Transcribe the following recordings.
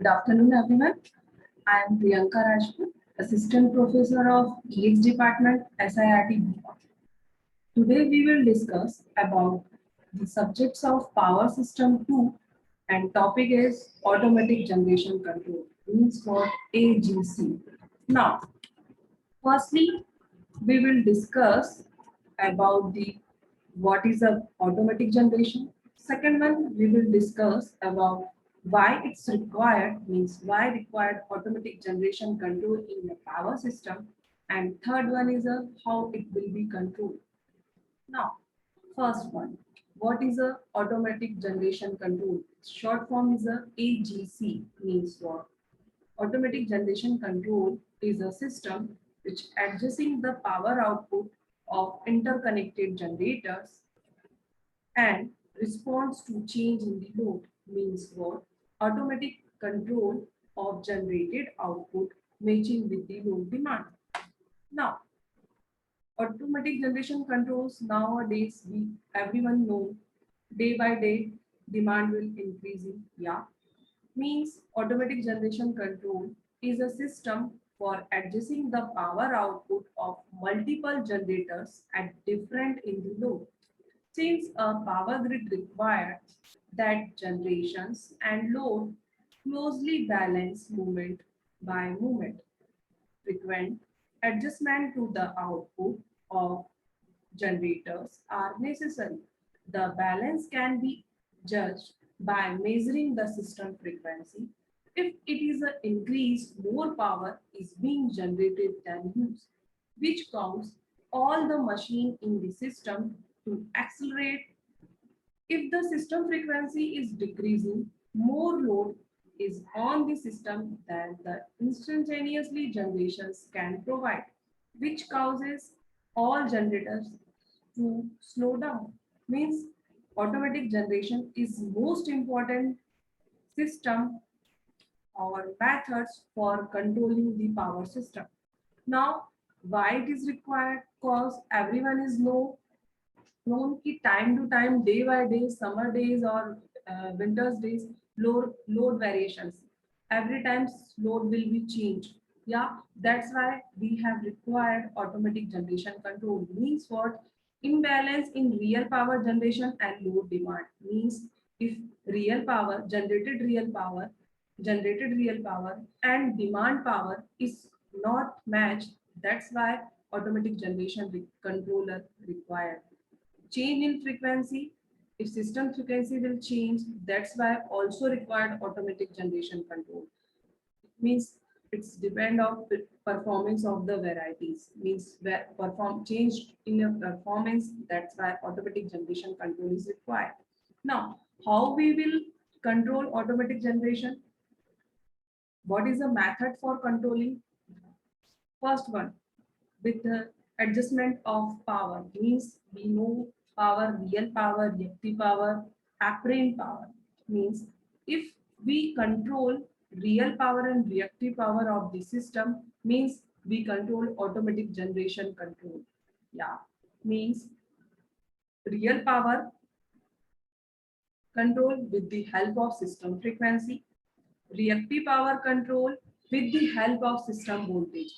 Good afternoon, everyone. I am Priyanka Rajput, Assistant Professor of EX Department, SIRT. Today we will discuss about the subjects of Power System 2 and topic is Automatic Generation Control, means for AGC. Now, firstly, we will discuss about the what is a automatic generation. Second one, we will discuss about why it's required, means why required automatic generation control in a power system. And third one is a how it will be controlled. Now, first one, what is a automatic generation control? Short form is a AGC, means what? Automatic generation control is a system which adjusting the power output of interconnected generators and responds to change in the load, means what? Automatic control of generated output matching with the load demand. Now, automatic generation controls nowadays we everyone know day by day demand will increasing. Yeah, means automatic generation control is a system for adjusting the power output of multiple generators at different in the load. Since a power grid requires that generations and load closely balance movement by movement, frequent adjustment to the output of generators are necessary. The balance can be judged by measuring the system frequency. If it is an increase, more power is being generated than used, which causes all the machine in the system to accelerate. If the system frequency is decreasing, more load is on the system than the instantaneously generations can provide, which causes all generators to slow down. Means automatic generation is most important system or methods for controlling the power system. Now, why it is required? Because everyone is known कि time to time, day by day, summer days or winter's days, load variations. Every time load will be changed. Yeah, that's why we have required automatic generation control. Means what? Imbalance in real power generation and load demand. Means if generated real power and demand power is not matched, that's why automatic generation controller required. Change in frequency, if system frequency will change, that's why also required automatic generation control. Means it's depend on performance of the varieties, means where perform changed in your performance, that's why automatic generation control is required. Now, how we will control automatic generation? What is the method for controlling? First one, with the adjustment of power, means we know power, real power, reactive power, apparent power. Means if we control real power and reactive power of the system, means we control automatic generation control. Yeah, means real power control with the help of system frequency, reactive power control with the help of system voltage,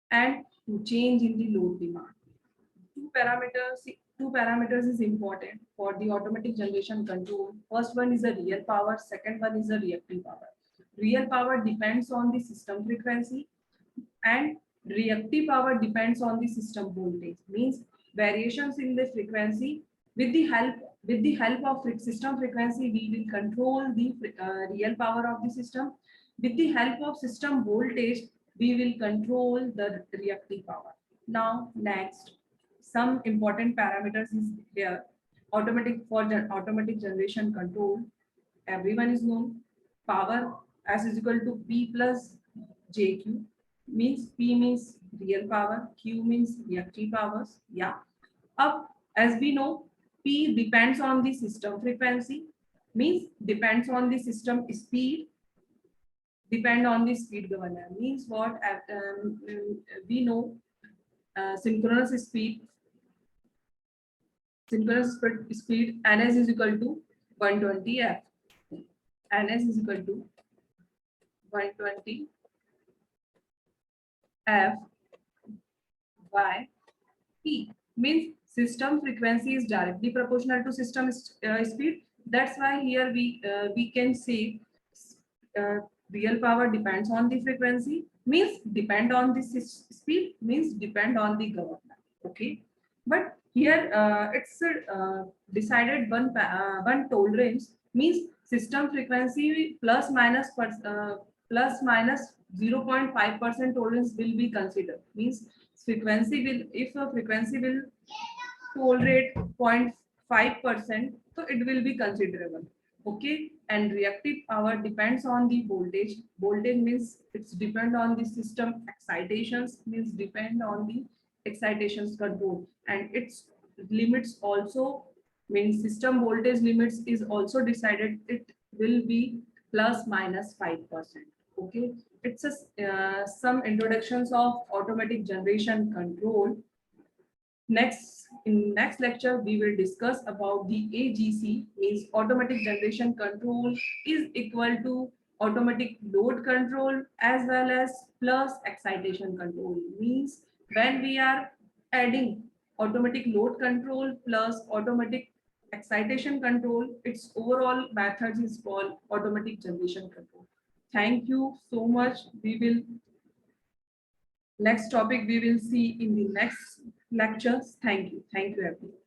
and to change in the load demand. Two parameters is important for the automatic generation control. First one is a real power, second one is a reactive power. Real power depends on the system frequency and reactive power depends on the system voltage. Means variations in the frequency with the help of system frequency we will control the real power of the system. With the help of system voltage we will control the reactive power. Now next, some important parameters is here. Automatic generation control, everyone is known. Power as is equal to P plus JQ. Means P means real power, Q means reactive powers. Yeah. Up, as we know, P depends on the system frequency, means depends on the system speed, depend on the speed governor. Means what? We know synchronous speed ns is equal to 120 f. Ns is equal to 120 F by P means system frequency is directly proportional to system speed. That's why here we can say uh, real power depends on the frequency, means depend on the speed, means depend on the government. Okay, but here it's decided one tolerance, means system frequency plus minus 0.5% tolerance will be considered, means frequency will, if a frequency will tolerate 0.5%, so it will be considerable. Okay, and reactive power depends on the voltage. Voltage means it's depend on the system excitations, means depend on the excitations control, and its limits also, means system voltage limits is also decided, it will be plus minus 5%. Okay, it's a some introductions of automatic generation control. Next, in next lecture, we will discuss about the AGC, means automatic generation control is equal to automatic load control as well as plus excitation control. Means when we are adding automatic load control plus automatic excitation control, its overall method is called automatic generation control. Thank you so much. We will next topic we will see in the next lectures. Thank you. Thank you, everyone.